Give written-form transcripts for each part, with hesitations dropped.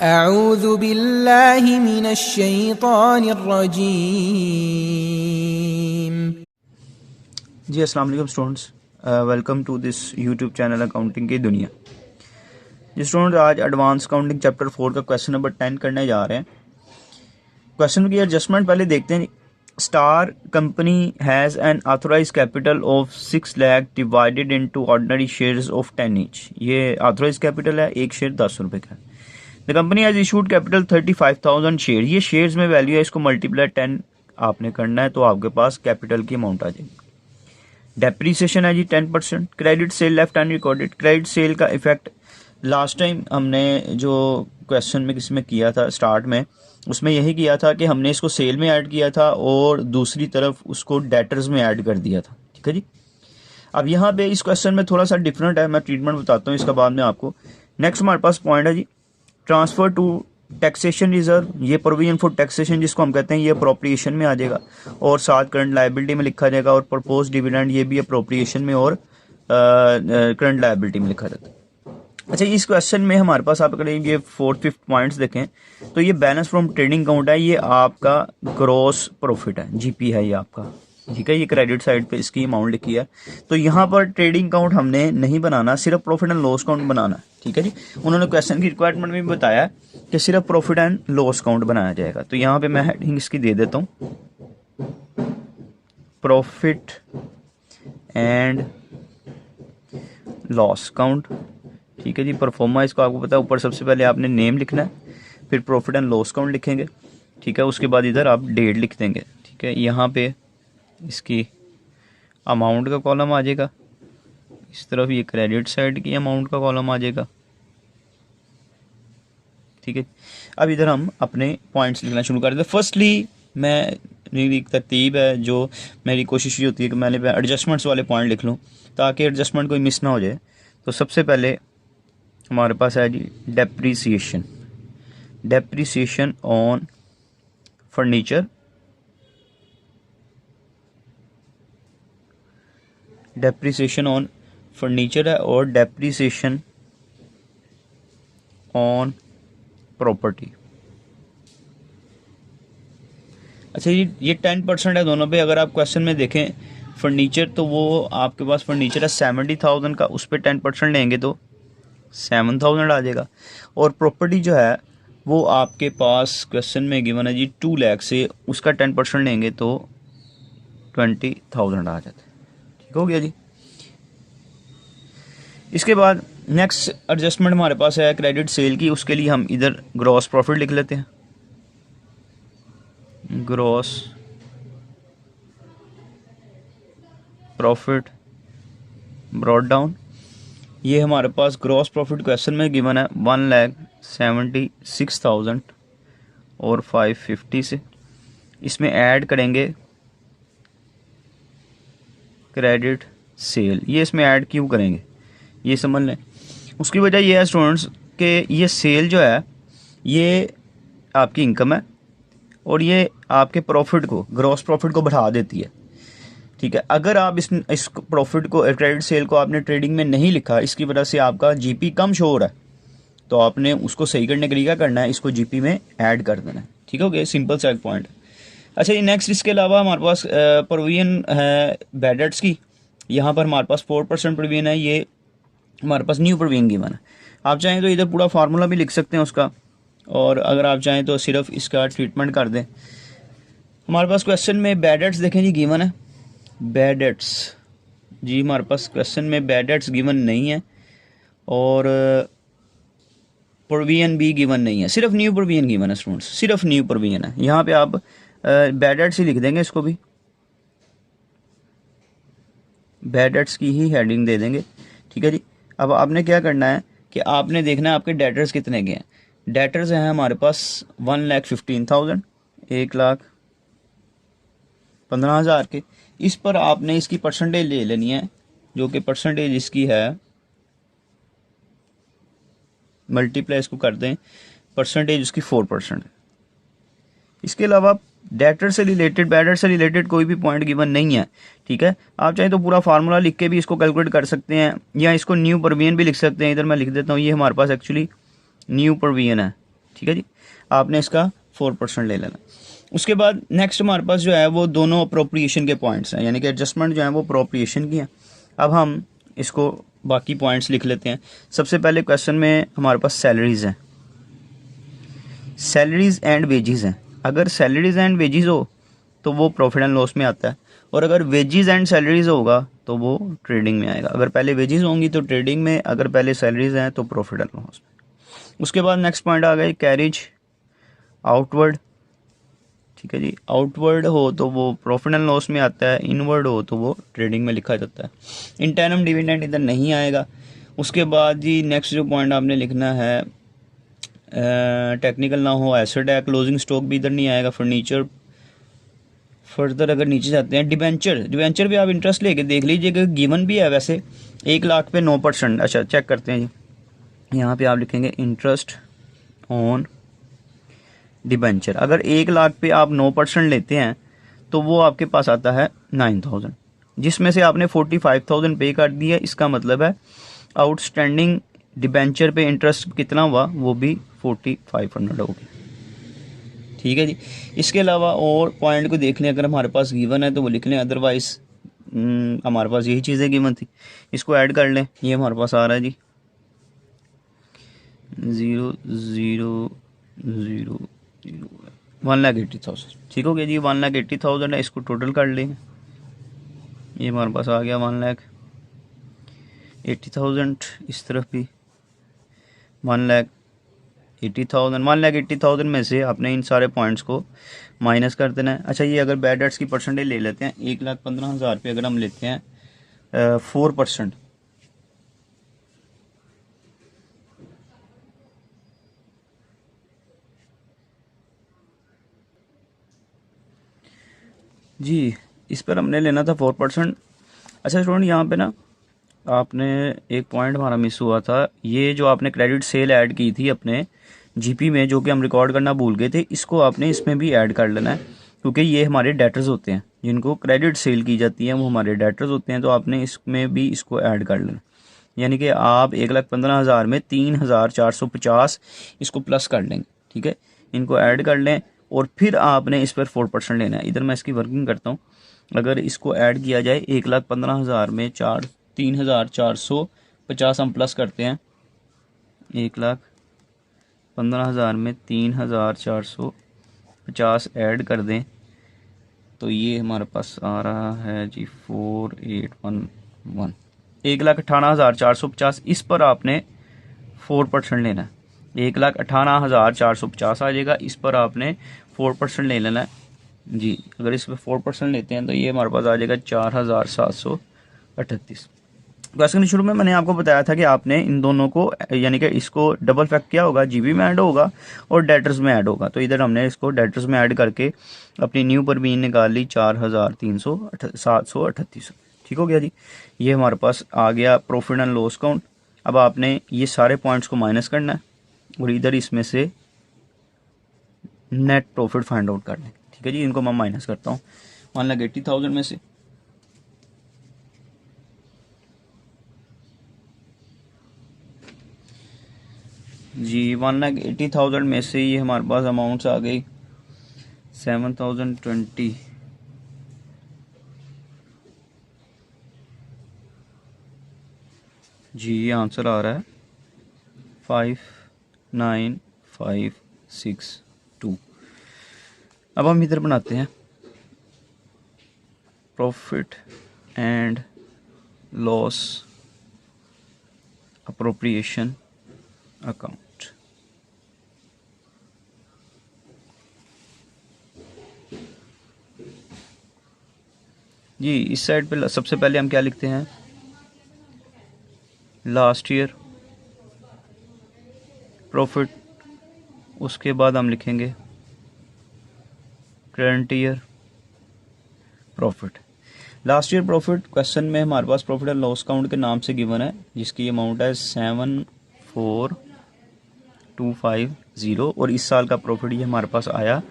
अऊज़ु बिल्लाहि मिनश्शैतानिर्रजीम। जी अस्सलाम वालेकुम students, welcome to this YouTube channel accounting की दुनिया। जी स्टूडेंट, आज एडवांस अकाउंटिंग चैप्टर 4 का क्वेश्चन नंबर 10 करने जा रहे हैं। क्वेश्चन की एडजस्टमेंट पहले देखते हैं। Star company has an authorise capital of 6 lakh divided into ordinary shares of 10 each. ये ऑथोराइज कैपिटल है, एक शेयर 10 रुपये का। The company has issued capital 35,000 share. ये शेयर्स में वैल्यू है, इसको मल्टीप्लाई 10 आपने करना है तो आपके पास कैपिटल की अमाउंट आ जाएगी। डेप्रीसिएशन है जी 10%। Credit sale left unrecorded. Credit sale का इफेक्ट लास्ट टाइम हमने जो क्वेश्चन में किसी में किया था स्टार्ट में, उसमें यही किया था कि हमने इसको सेल में ऐड किया था और दूसरी तरफ उसको डेटर्स में ऐड कर दिया था। ठीक है जी। अब यहाँ पे इस क्वेश्चन में थोड़ा सा डिफरेंट है, मैं ट्रीटमेंट बताता हूँ इसका बाद में आपको। नेक्स्ट हमारे पास पॉइंट है जी ट्रांसफर टू टैक्सेशन रिजर्व। ये प्रोविजन फॉर टैक्सेशन जिसको हम कहते हैं, ये अप्रोप्रिएशन में आ जाएगा और साथ करंट लायबिलिटी में लिखा जाएगा। और प्रपोज डिविडेंड ये भी अप्रोप्रिएशन में और करंट लायबिलिटी में लिखा जाता है। अच्छा, इस क्वेश्चन में हमारे पास आप अगर ये 4th 5th पॉइंट्स देखें तो ये बैलेंस फ्रॉम ट्रेडिंग अकाउंट है, ये आपका ग्रॉस प्रॉफिट है, जीपी है ये आपका। ठीक है, ये क्रेडिट साइड पे इसकी अमाउंट लिखी है। तो यहाँ पर ट्रेडिंग अकाउंट हमने नहीं बनाना, सिर्फ प्रॉफिट एंड लॉस अकाउंट बनाना है। ठीक है जी। उन्होंने क्वेश्चन की रिक्वायरमेंट में भी बताया कि सिर्फ प्रॉफिट एंड लॉस अकाउंट बनाया जाएगा। तो यहाँ पे मैं हेडिंग इसकी दे देता हूँ, प्रॉफिट एंड लॉस अकाउंट। ठीक है जी। परफॉर्मा इसको आपको पता है, ऊपर सबसे पहले आपने नेम लिखना है, फिर प्रॉफिट एंड लॉस अकाउंट लिखेंगे। ठीक है, उसके बाद इधर आप डेट लिख देंगे। ठीक है, यहाँ पे इसकी अमाउंट का कॉलम आ जाएगा, इस तरफ ये क्रेडिट साइड की अमाउंट का कॉलम आ जाएगा। ठीक है, अब इधर हम अपने पॉइंट्स लिखना शुरू कर देते हैं। फर्स्टली मेरी तरतीब है, जो मेरी कोशिश ये होती है कि मैंने एडजस्टमेंट्स वाले पॉइंट लिख लूँ ताकि एडजस्टमेंट कोई मिस ना हो जाए। तो सबसे पहले हमारे पास है जी depreciation. Depreciation on furniture, depreciation on furniture है और डेप्रीसिएशन ऑन प्रॉपर्टी। अच्छा, ये 10% है दोनों पे। अगर आप क्वेश्चन में देखें फर्नीचर, तो वो आपके पास फर्नीचर है 70,000 का, उस पर 10% लेंगे तो 7,000 आ जाएगा। और प्रॉपर्टी जो है वो आपके पास क्वेश्चन में गिवन है जी 2 लाख से, उसका 10% लेंगे तो 20,000 आ जाता है। ठीक हो गया जी। इसके बाद नेक्स्ट एडजस्टमेंट हमारे पास है क्रेडिट सेल की। उसके लिए हम इधर ग्रॉस प्रॉफिट लिख लेते हैं, ग्रॉस प्रॉफिट ब्रॉट डाउन। ये हमारे पास ग्रॉस प्रॉफिट क्वेश्चन में गिवन है 1,76,000 और 550 से। इसमें ऐड करेंगे क्रेडिट सेल। ये इसमें ऐड क्यों करेंगे ये समझ लें। उसकी वजह यह है स्टूडेंट्स कि ये सेल जो है ये आपकी इनकम है और ये आपके प्रॉफिट को, ग्रॉस प्रॉफिट को बढ़ा देती है। ठीक है, अगर आप इस प्रॉफिट को, क्रेडिट सेल को आपने ट्रेडिंग में नहीं लिखा, इसकी वजह से आपका जीपी कम शो हो रहा है, तो आपने उसको सही करने के लिए क्या करना है, इसको जीपी में ऐड कर देना है। ठीक हो गया, सिंपल सा एक पॉइंट। अच्छा, ये नेक्स्ट इसके अलावा हमारे पास प्रोविजन है बैड डेट्स की। यहाँ पर हमारे पास 4% प्रोविजन है, ये हमारे पास न्यू प्रोविजन गिवन है। आप चाहें तो इधर पूरा फार्मूला भी लिख सकते हैं उसका, और अगर आप चाहें तो सिर्फ इसका ट्रीटमेंट कर दें। हमारे पास क्वेश्चन में बैड डेट्स देखें जी गिवन है, बैड डेट्स जी हमारे पास क्वेश्चन में बैड डेट्स गिवन नहीं है और प्रोविजन भी गिवन नहीं है, सिर्फ न्यू प्रोविजन गिवन है स्टूडेंट्स, सिर्फ न्यू प्रोविजन है। यहाँ पे आप बैड डेट्स ही लिख देंगे, इसको भी बैड डेट्स की ही हेडिंग दे देंगे। ठीक है जी। अब आपने क्या करना है कि आपने देखना है आपके डेटर्स कितने के हैं। डेटर्स हैं हमारे पास 1,15,000, 1,15,000 के। इस पर आपने इसकी परसेंटेज ले लेनी है, जो कि परसेंटेज इसकी है, मल्टीप्लाई इसको कर दें, परसेंटेज उसकी 4%। इसके अलावा डेटर से रिलेटेड, बैडर से रिलेटेड कोई भी पॉइंट गिवन नहीं है। ठीक है, आप चाहें तो पूरा फार्मूला लिख के भी इसको कैलकुलेट कर सकते हैं या इसको न्यू प्रोविजन भी लिख सकते हैं। इधर मैं लिख देता हूँ, ये हमारे पास एक्चुअली न्यू प्रोविजन है। ठीक है जी, आपने इसका 4% ले लेना। उसके बाद नेक्स्ट हमारे पास जो है वो दोनों अप्रोप्रिएशन के पॉइंट्स हैं, यानी कि एडजस्टमेंट जो है वो अप्रोप्रिएशन की हैं। अब हम इसको बाकी पॉइंट्स लिख लेते हैं। सबसे पहले क्वेश्चन में हमारे पास सैलरीज़ हैं, सैलरीज़ एंड वेजेस हैं। अगर सैलरीज़ एंड वेजेस हो तो वो प्रॉफिट एंड लॉस में आता है, और अगर वेजेस एंड सैलरीज़ होगा तो वो ट्रेडिंग में आएगा। अगर पहले वेजेस होंगी तो ट्रेडिंग में, अगर पहले सैलरीज़ हैं तो प्रॉफिट एंड लॉस में। उसके बाद नेक्स्ट पॉइंट आ गए कैरिज आउटवर्ड। ठीक है जी, आउटवर्ड हो तो वो प्रॉफिट एंड लॉस में आता है, इनवर्ड हो तो वो ट्रेडिंग में लिखा जाता है। इंटरनम डिविडेंड इधर नहीं आएगा। उसके बाद जी नेक्स्ट जो पॉइंट आपने लिखना है, टेक्निकल ना हो, एसेट है, क्लोजिंग स्टॉक भी इधर नहीं आएगा। फर्नीचर, फर्दर अगर नीचे जाते हैं डिबेंचर, डिबेंचर पे आप इंटरेस्ट लेके देख लीजिएगा, गिवन भी है वैसे 1 लाख पे 9%। अच्छा चेक करते हैं जी, यहाँ पे आप लिखेंगे इंटरेस्ट ऑन डिबेंचर। अगर 1 लाख पे आप 9% लेते हैं तो वो आपके पास आता है 9000, जिसमें से आपने 45,000 पे कर दिया। इसका मतलब है आउटस्टैंडिंग डिबेंचर पे इंटरेस्ट कितना हुआ, वो भी 4500 होगी। ठीक है जी, इसके अलावा और पॉइंट को देख लें, अगर हमारे पास गिवन है तो वो लिख लें, अदरवाइज हमारे पास यही चीज़ें गिवन थी, इसको ऐड कर लें। ये हमारे पास आ रहा है जी 1,80,000। ठीक हो गया जी, 1,80,000 है, इसको टोटल कर लें। ये हमारे पास आ गया 1,80,000। इस तरफ भी 1,80,000 में से आपने इन सारे पॉइंट्स को माइनस कर देना है। अच्छा, ये अगर बैड डेट्स की परसेंटेज ले लेते हैं, 1,15,000 पे अगर हम लेते हैं 4%, जी इस पर हमने लेना था 4%। अच्छा स्टूडेंट, यहाँ पे ना आपने एक पॉइंट हमारा मिस हुआ था, ये जो आपने क्रेडिट सेल ऐड की थी अपने जीपी में, जो कि हम रिकॉर्ड करना भूल गए थे, इसको आपने इसमें भी ऐड कर लेना है, क्योंकि ये हमारे डेटर्स होते हैं, जिनको क्रेडिट सेल की जाती है वो हमारे डेटर्स होते हैं, तो आपने इसमें भी इसको ऐड कर लेना। यानी कि आप 1,15,000 में 3,450 इसको प्लस कर लेंगे। ठीक है, इनको ऐड कर लें और फिर आपने इस पर 4% लेना है। इधर मैं इसकी वर्किंग करता हूँ। अगर इसको ऐड किया जाए 1,15,000 में 3,450 हम प्लस करते हैं, 1,15,000 में 3,450 ऐड कर दें तो ये हमारे पास आ रहा है जी 4,811, 1,18,450। इस पर आपने 4% लेना है, 1,18,450 आ जाएगा। इस पर आपने 4% ले लेना है जी। अगर इस पर 4% लेते हैं तो ये हमारे पास आ जाएगा 4,738। क्वेश्चन के शुरू में मैंने आपको बताया था कि आपने इन दोनों को, यानी कि इसको डबल फैक्ट किया होगा, जीबी में ऐड होगा और डेटर्स में ऐड होगा। तो इधर हमने इसको डेटर्स में ऐड करके अपनी न्यू पर बीन निकाल ली 4,738। ठीक हो गया जी, ये हमारे पास आ गया प्रॉफिट एंड लॉस अकाउंट। अब आपने ये सारे पॉइंट्स को माइनस करना है और इधर इसमें से नेट प्रॉफिट फाइंड आउट करना है। ठीक है जी, इनको मैं माइनस करता हूँ 1,80,000 में से। जी 1,80,000 में से ये हमारे पास अमाउंट्स आ गई 7,020। जी ये आंसर आ रहा है 5,9,562। अब हम इधर बनाते हैं profit and loss appropriation account. जी इस साइड पे सबसे पहले हम क्या लिखते हैं, लास्ट ईयर प्रॉफिट। उसके बाद हम लिखेंगे current year profit. Last year profit question में हमारे पास प्रॉफिट एंड लॉस अकाउंट के नाम से गिवन है, जिसकी अमाउंट है 7,4,250 और इस साल का प्रॉफिट ये हमारे पास आया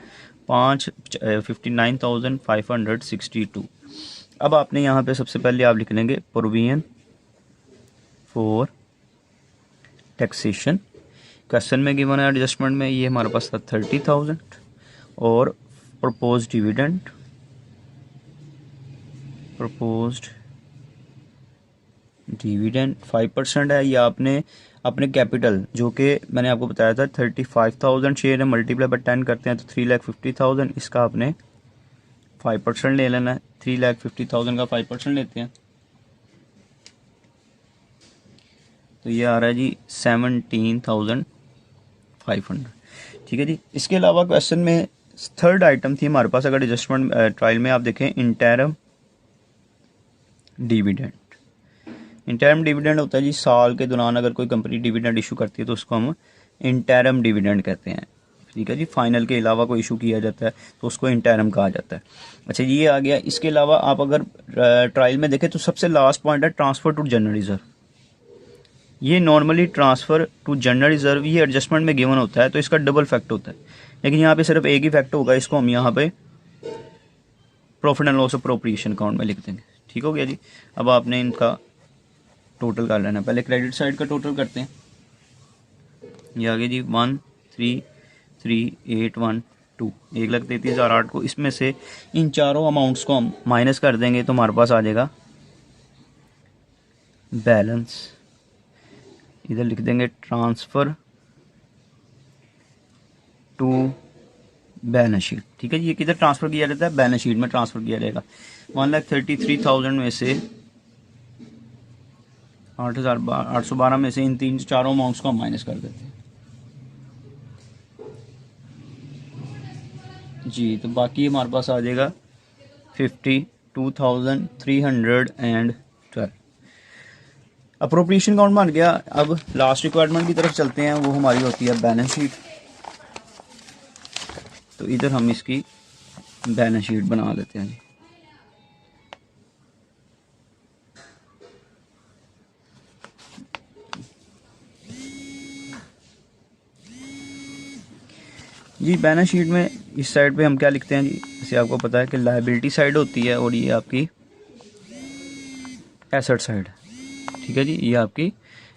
59,562। अब आपने यहाँ पे सबसे पहले आप लिख लेंगे प्रोविजन फॉर टैक्सेशन, क्वेश्चन में गिवन है एडजस्टमेंट में, ये हमारे पास था 30,000 और प्रपोज्ड डिविडेंड 5% है। ये आपने अपने कैपिटल जो कि मैंने आपको बताया था 35,000 शेयर है, मल्टीप्लाई बाय 10 करते हैं तो 3,50,000, इसका आपने 5% ले लेना है। 3,50,000 का 5% लेते हैं तो ये आ रहा है जी 17,500। ठीक है जी। इसके अलावा क्वेश्चन में थर्ड आइटम थी हमारे पास, अगर एडजस्टमेंट ट्रायल में आप देखें, इंटरम डिविडेंड होता है जी साल के दौरान अगर कोई कंपनी डिविडेंड इशू करती है तो उसको हम इंटरम डिविडेंड कहते हैं। ठीक है जी। फाइनल के अलावा कोई इशू किया जाता है तो उसको इंटरम कहा जाता है। अच्छा ये आ गया। इसके अलावा आप अगर ट्रायल में देखें तो सबसे लास्ट पॉइंट है ट्रांसफर टू जनरल रिजर्व। ये normally transfer to general reserve ये एडजस्टमेंट में गिवन होता है तो इसका डबल फैक्ट होता है, लेकिन यहाँ पे सिर्फ एक ही फैक्ट होगा। इसको हम यहाँ पे profit and loss appropriation account में लिख देंगे। ठीक हो गया जी। अब आपने इनका टोटल कर लेना। पहले क्रेडिट साइड का टोटल करते हैं। ये आगे जी 1,33,812, 1,33,008 को इसमें से इन चारों अमाउंट्स को हम माइनस कर देंगे तो हमारे पास आ जाएगा बैलेंस। इधर लिख देंगे ट्रांसफ़र टू बैलेंस शीट। ठीक है जी। ये किधर ट्रांसफ़र किया जाता है? बैलेंस शीट में ट्रांसफ़र किया जाएगा। 1,33,000 में से 8,812 में से इन चारों अमाउंट्स को हम माइनस कर देते हैं जी। तो बाकी हमारे पास आ जाएगा 52,312। अप्रोप्रिएशन अकाउंट बन गया। अब लास्ट रिक्वायरमेंट की तरफ चलते हैं, वो हमारी होती है बैलेंस शीट। तो इधर हम इसकी बैलेंस शीट बना लेते हैं जी। बैलेंस शीट में इस साइड पे हम क्या लिखते हैं जी, जैसे आपको पता है कि लायबिलिटी साइड होती है और ये आपकी एसेट साइड। ठीक है जी। ये आपकी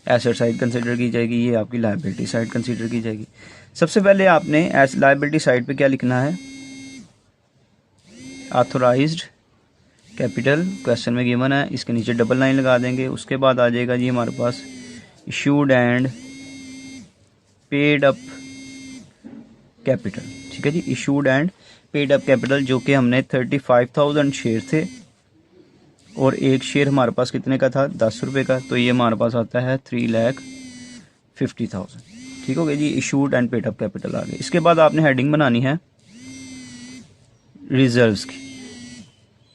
एसेट साइड कंसिडर की जाएगी, ये आपकी लायबिलिटी साइड कंसिडर की जाएगी। सबसे पहले आपने लायबिलिटी साइड पे क्या लिखना है? ऑथोराइज्ड कैपिटल क्वेश्चन में गिवन है, इसके नीचे डबल लाइन लगा देंगे। उसके बाद आ जाएगा जी हमारे पास issued and paid up capital. ठीक है जी। Issued and paid up capital जो कि हमने 35,000 शेयर थे और एक शेयर हमारे पास कितने का था? 10 रुपये का। तो ये हमारे पास आता है 3,50,000। ठीक हो गया जी। Issued and paid up capital आ गए। इसके बाद आपने हेडिंग बनानी है रिजर्व्स की।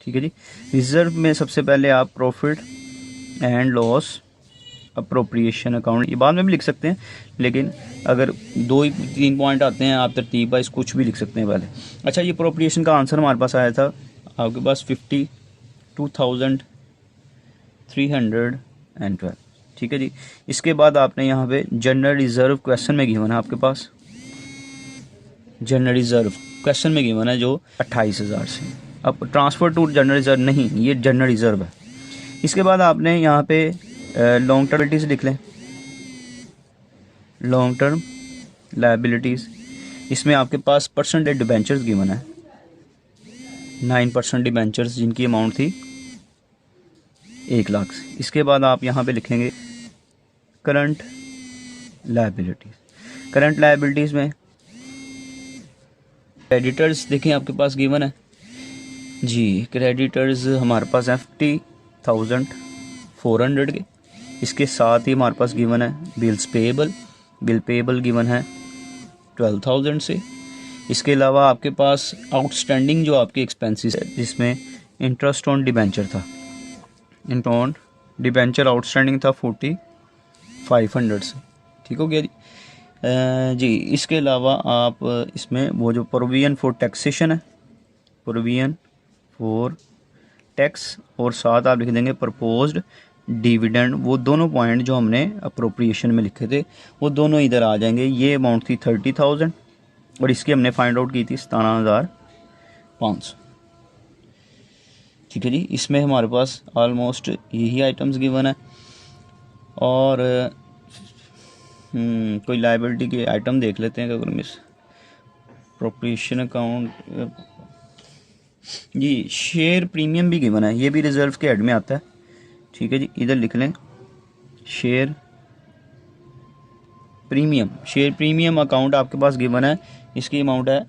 ठीक है जी। रिजर्व में सबसे पहले आप profit and loss appropriation account, ये बाद में भी लिख सकते हैं, लेकिन अगर 2-3 पॉइंट आते हैं आप तरतीब वाइज कुछ भी लिख सकते हैं पहले। अच्छा ये अप्रोप्रिएशन का आंसर हमारे पास आया था आपके पास 52,312। ठीक है जी। इसके बाद आपने यहाँ पे जनरल रिजर्व क्वेश्चन में गिवन है आपके पास, जनरल रिजर्व क्वेश्चन में गिवन है जो 28,000 से। अब ट्रांसफ़र टू जनरल रिजर्व नहीं, ये जनरल रिजर्व है। इसके बाद आपने यहाँ पे लॉन्ग टर्म लायबिलिटीज़ लिख लें, लॉन्ग टर्म लायबिलिटीज़। इसमें आपके पास परसेंटेज डिबेंचर्स गिवन है 9% डिबेंचर्स जिनकी अमाउंट थी 1 लाख से। इसके बाद आप यहाँ पे लिखेंगे करंट लायबिलिटीज़। करंट लायबिलिटीज़ में क्रेडिटर्स देखें आपके पास गिवन है जी। क्रेडिटर्स हमारे पास 50,400 के। इसके साथ ही हमारे पास गिवन है bills payable. Bill payable given है 12,000 से। इसके अलावा आपके पास आउटस्टैंडिंग जो आपके एक्सपेंसेस है जिसमें इंटरेस्ट ऑन डिबेंचर था, इंटरेस्ट ऑन डिबेंचर आउटस्टैंडिंग था 4,500 से। ठीक हो गया जी। जी इसके अलावा आप इसमें वो जो प्रोविजन फॉर टैक्सेशन है, प्रोविजन फॉर टैक्स, और साथ आप लिख देंगे प्रपोज्ड डिविडेंड। वो दोनों पॉइंट जो हमने अप्रोप्रिएशन में लिखे थे वो दोनों इधर आ जाएंगे। ये अमाउंट थी 30,000 और इसकी हमने फाइंड आउट की थी 17,500। ठीक है जी। इसमें हमारे पास ऑलमोस्ट यही आइटम्स गिवन है और कोई लाइबिलिटी के आइटम देख लेते हैं अगर मिस प्रोप्रिएशन अकाउंट। जी शेयर प्रीमियम भी गिवन है, ये भी रिजर्व के हेड में आता है। ठीक है जी, इधर लिख लें share premium. Share premium account आपके पास गिवन है, इसकी अमाउंट है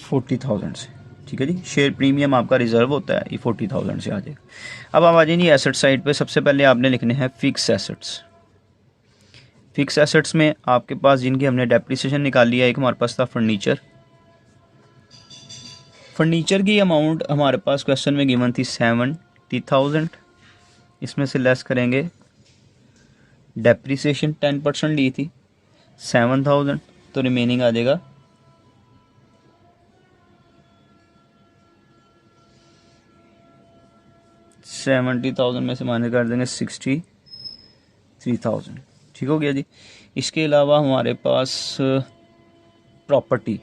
40,000 से। ठीक है जी, शेयर प्रीमियम आपका रिजर्व होता है, ये 40,000 से आ जाएगा। अब आप आ जाइए एसेट साइड पे। सबसे पहले आपने लिखने हैं फिक्स एसेट्स। फिक्स एसेट्स में आपके पास जिनकी हमने डेप्रिसिएशन निकाली है, एक हमारे पास था फर्नीचर। फर्नीचर की अमाउंट हमारे पास क्वेश्चन में गिवन थी 70,000। इसमें से लेस करेंगे डेप्रिसिएशन 10% ली थी 7,000, तो रिमेनिंग आ जाएगा 70,000 में से माइनस कर देंगे 63,000। ठीक हो गया जी। इसके अलावा हमारे पास प्रॉपर्टी,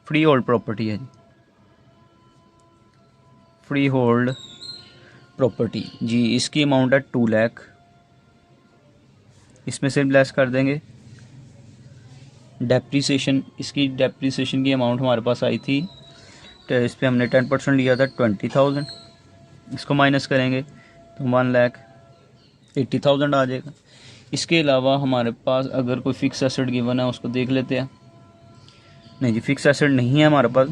फ्री होल्ड प्रॉपर्टी है जी, फ्री होल्ड प्रॉपर्टी जी, इसकी अमाउंट है 2 लाख। इसमें से लेस कर देंगे डेप्रिसिएशन। इसकी डेप्रिसिएशन की अमाउंट हमारे पास आई थी, तो इस पर हमने 10% लिया था 20,000। इसको माइनस करेंगे तो 1,80,000 आ जाएगा। इसके अलावा हमारे पास अगर कोई फिक्स एसेट गिवन है उसको देख लेते हैं। नहीं जी, फिक्स एसेट नहीं है हमारे पास।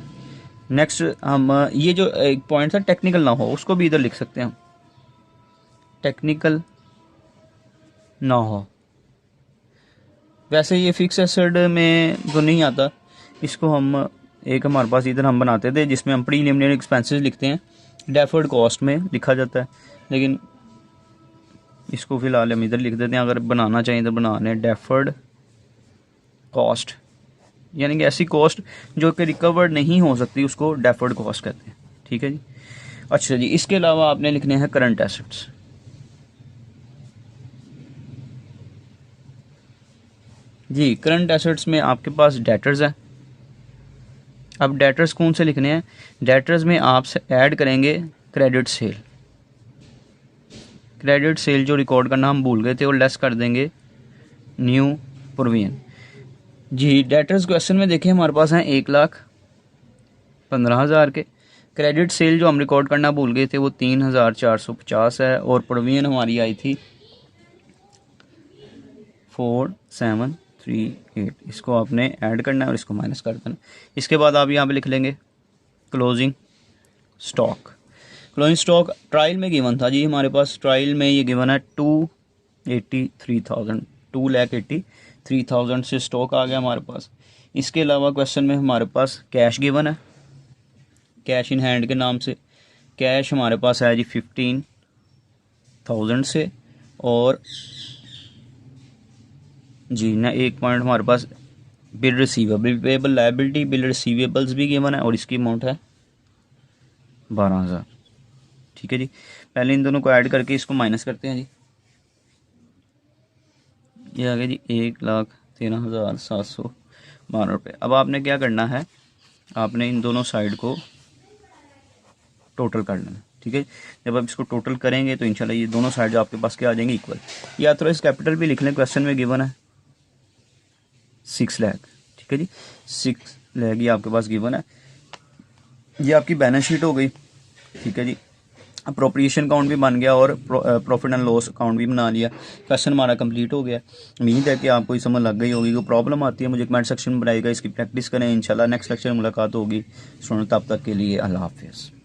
नेक्स्ट हम ये जो एक पॉइंट था टेक्निकल ना हो, उसको भी इधर लिख सकते हैं हम, टेक्निकल ना हो। वैसे ये फिक्स एसेट में तो नहीं आता, इसको हम एक हमारे पास इधर हम बनाते थे जिसमें हम प्रीलिमिनरी एक्सपेंसेस लिखते हैं, डेफर्ड कॉस्ट में लिखा जाता है, लेकिन इसको फिलहाल हम इधर लिख देते हैं। अगर बनाना चाहिए तो बना लें डेफर्ड कॉस्ट, यानी कि ऐसी कॉस्ट जो कि रिकवर्ड नहीं हो सकती उसको डेफर्ड कॉस्ट कहते हैं। ठीक है जी। अच्छा जी, इसके अलावा आपने लिखने हैं करंट एसेट्स। जी करंट एसेट्स में आपके पास डेटर्स है। अब डेटर्स कौन से लिखने हैं? डेटर्स में आप ऐड करेंगे क्रेडिट सेल। क्रेडिट सेल जो रिकॉर्ड करना हम भूल गए थे और लेस कर देंगे न्यू प्रोविजन। जी डेटर्स क्वेश्चन में देखें हमारे पास हैं 1,15,000 के। क्रेडिट सेल जो हम रिकॉर्ड करना भूल गए थे वो 3,450 है, और प्रोविजन हमारी आई थी 4,738। इसको आपने ऐड करना है और इसको माइनस कर देना। इसके बाद आप यहाँ पे लिख लेंगे closing stock. Closing stock trial में गिवन था जी हमारे पास, ट्रायल में ये गिवन है 2,83,000, 2,83,000 से स्टॉक आ गया हमारे पास। इसके अलावा क्वेश्चन में हमारे पास कैश गिवन है, कैश इन हैंड के नाम से। कैश हमारे पास है जी 15,000 से, और जी ना एक पॉइंट हमारे पास bill receivable, payable liability, bill receivables भी गिवन है, और इसकी अमाउंट है 12,000। ठीक है जी। पहले इन दोनों को ऐड करके इसको माइनस करते हैं जी। ये आ गया जी 1,13,712 रुपये। अब आपने क्या करना है, आपने इन दोनों साइड को टोटल कर लेना। ठीक है, जब आप इसको टोटल करेंगे तो इंशाल्लाह ये दोनों साइड जो आपके पास क्या आ जाएंगे इक्वल। या तो इस कैपिटल भी लिख लें, क्वेश्चन में गिवन है 6 लाख। ठीक है जी, 6 लाख ये आपके पास गिवन है। ये आपकी बैलेंस शीट हो गई। ठीक है जी, अप्रोप्रिएशन अकाउंट भी बन गया और प्रॉफिट एंड लॉस अकाउंट भी बना लिया। क्वेश्चन हमारा कंप्लीट हो गया। उम्मीद है कि आपको ये समझ लग गई होगी। कोई प्रॉब्लम आती है मुझे कमेंट सेक्शन में बताइएगा, इसकी प्रैक्टिस करें। इंशाल्लाह नेक्स्ट लेक्चर में मुलाकात होगी। सुनो, तब तक के लिए अल्लाह हाफिज़।